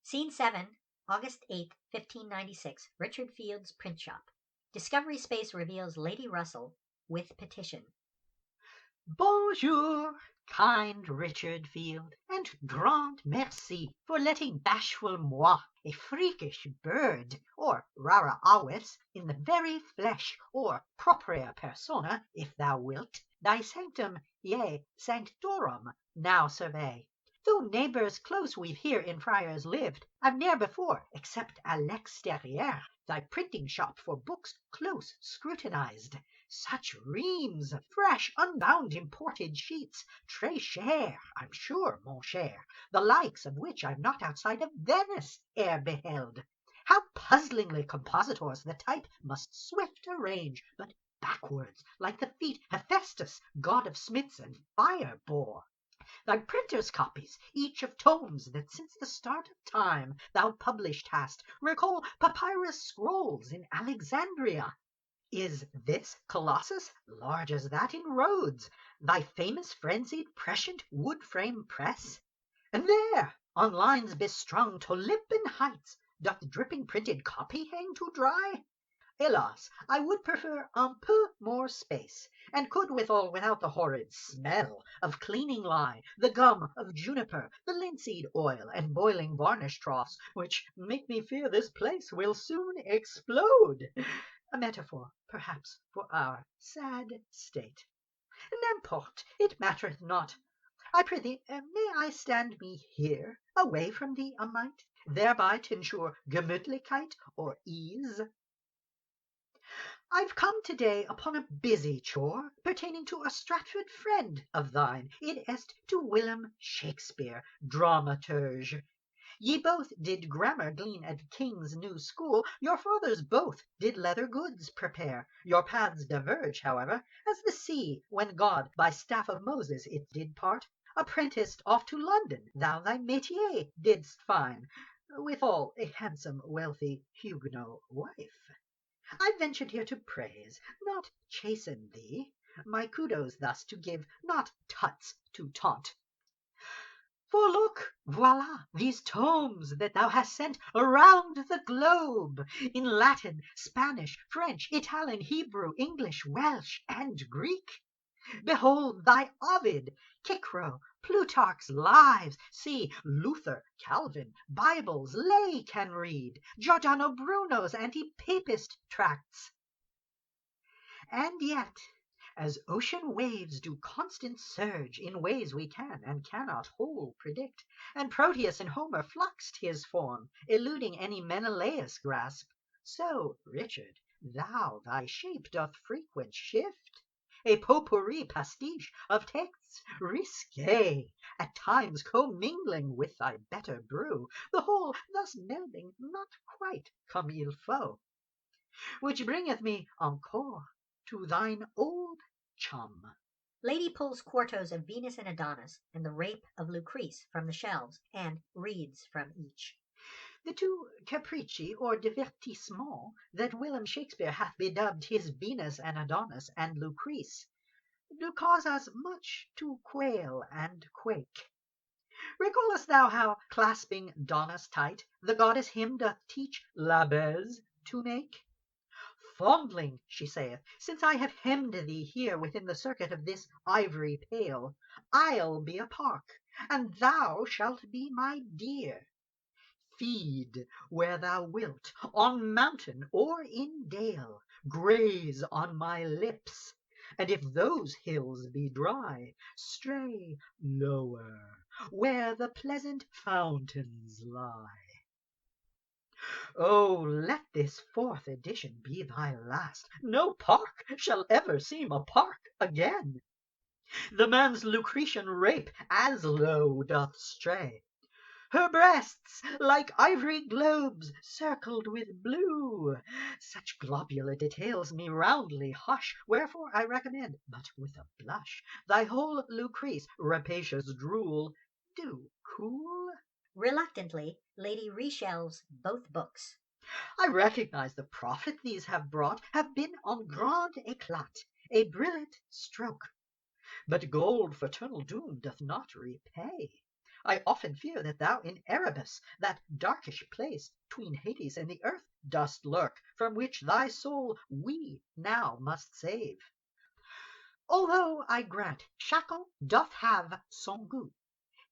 Scene 7, August 8th, 1596, Richard Field's print shop. Discovery Space reveals Lady Russell with petition. Bonjour, kind Richard Field, and grand merci for letting bashful moi, a freakish bird, or rara avis, in the very flesh, or propria persona, if thou wilt, thy sanctum, yea, sanctorum, now survey. Though neighbours close we've here in Friars lived, I've ne'er before, except à l'extérieur, thy printing shop for books close scrutinized. Such reams, fresh, unbound, imported sheets, très cher, I'm sure, mon cher, the likes of which I've not outside of Venice e'er beheld. How puzzlingly compositors the type must swift arrange, but backwards, like the feet Hephaestus, god of smiths, and fire bore. Thy printer's copies, each of tomes that since the start of time thou published hast, recall papyrus scrolls in Alexandria. Is this Colossus large as that in Rhodes, thy famous frenzied prescient wood-frame press? And there, on lines bestrung to Lippen heights, doth dripping printed copy hang to dry? Hélas, I would prefer un peu more space, and could withal without the horrid smell of cleaning lye, the gum of juniper, the linseed oil, and boiling varnish troughs, which make me fear this place will soon explode. A metaphor, perhaps, for our sad state. N'importe, it mattereth not. I prithee, may I stand me here, away from thee a mite, thereby t'ensure Gemütlichkeit or ease? I've come to-day upon a busy chore, pertaining to a Stratford friend of thine, id est to Willem Shakespeare, dramaturge. Ye both did grammar glean at King's new school, your fathers both did leather goods prepare. Your paths diverge, however, as the sea, when God by staff of Moses it did part. Apprenticed off to London, thou thy métier didst find, withal a handsome, wealthy Huguenot wife. I ventured here to praise, not chasten thee, my kudos thus to give, not tuts to taunt. For look, voila, these tomes that thou hast sent around the globe, in Latin, Spanish, French, Italian, Hebrew, English, Welsh, and Greek. Behold thy Ovid, Cicero, Plutarch's Lives, see, Luther, Calvin, Bibles, lay can read, Giordano Bruno's anti-papist tracts. And yet, as ocean waves do constant surge in ways we can and cannot whole predict, and Proteus in Homer fluxed his form, eluding any Menelaus grasp, so, Richard, thou thy shape doth frequent shift, a potpourri pastiche of texts risque, at times commingling with thy better brew, the whole thus melding not quite comme il faut. Which bringeth me encore to thine old chum. Lady pulls quartos of Venus and Adonis and the Rape of Lucrece from the shelves and reads from each. The two capricci or divertissements that Willem Shakespeare hath bedubbed his Venus and Adonis and Lucrece do cause us much to quail and quake. Recallest thou how, clasping Daunus tight, the goddess him doth teach la baise to make? Fondling, she saith, since I have hemmed thee here within the circuit of this ivory pale, I'll be a park, and thou shalt be my deer. Feed where thou wilt, on mountain or in dale, graze on my lips, and if those hills be dry, stray lower, where the pleasant fountains lie. Oh, let this fourth edition be thy last. No park shall ever seem a park again. The man's Lucretian rape as low doth stray. Her breasts like ivory globes circled with blue. Such globular details me roundly hush, wherefore I recommend, but with a blush, thy whole Lucrece, rapacious drool, do cool. Reluctantly, Lady reshelves both books. I recognize the profit these have brought, have been en grand éclat, a brilliant stroke. But gold fraternal doom doth not repay. I often fear that thou in Erebus, that darkish place 'tween Hades and the earth, dost lurk, from which thy soul we now must save. Although I grant chacun doth have son goût,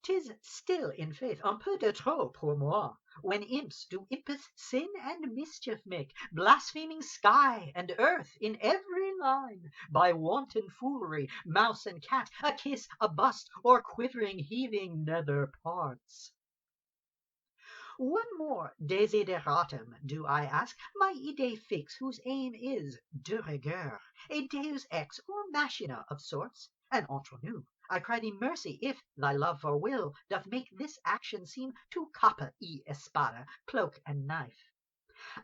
'tis still in faith un peu de trop pour moi, when imps do impous sin and mischief make, blaspheming sky and earth in every line, by wanton foolery, mouse and cat, a kiss, a bust, or quivering heaving nether parts. One more desideratum do I ask, my idée fixe, whose aim is de rigueur, a deus ex or machina of sorts, and entre nous, I cry thee mercy if thy love or will doth make this action seem to capa y espada, cloak and knife.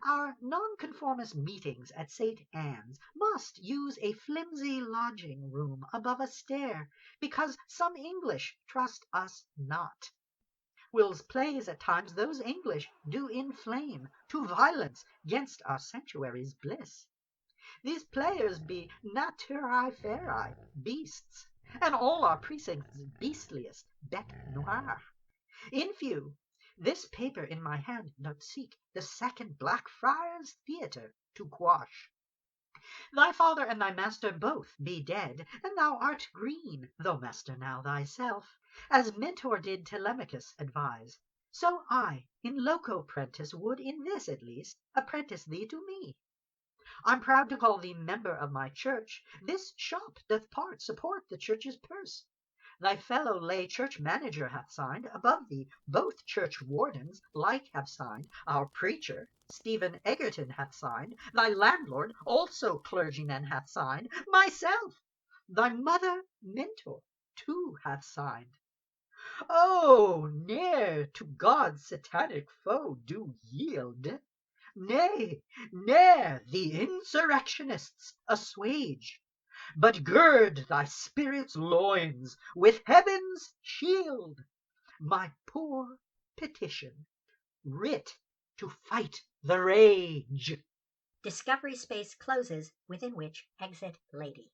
Our nonconformist meetings at St. Anne's must use a flimsy lodging room above a stair, because some English trust us not. Will's plays at times those English do inflame to violence 'gainst our sanctuary's bliss. These players be naturae ferae, beasts, and all our precincts' beastliest bête noire. In few, this paper in my hand doth seek the second Blackfriars theatre to quash. Thy father and thy master both be dead, and thou art green, though master now thyself, as Mentor did Telemachus advise. So I in loco prentice would, in this at least, apprentice thee to me. I'm proud to call thee member of my church. This shop doth part support the church's purse. Thy fellow lay church manager hath signed, above thee both church wardens like have signed, our preacher Stephen Egerton hath signed, thy landlord also clergyman hath signed, myself, thy mother Mentor too hath signed. Oh, ne'er to God's satanic foe do yield. Nay, ne'er the insurrectionists assuage, but gird thy spirit's loins with heaven's shield. My poor petition, writ to fight the rage. Discovery space closes, within which exit lady.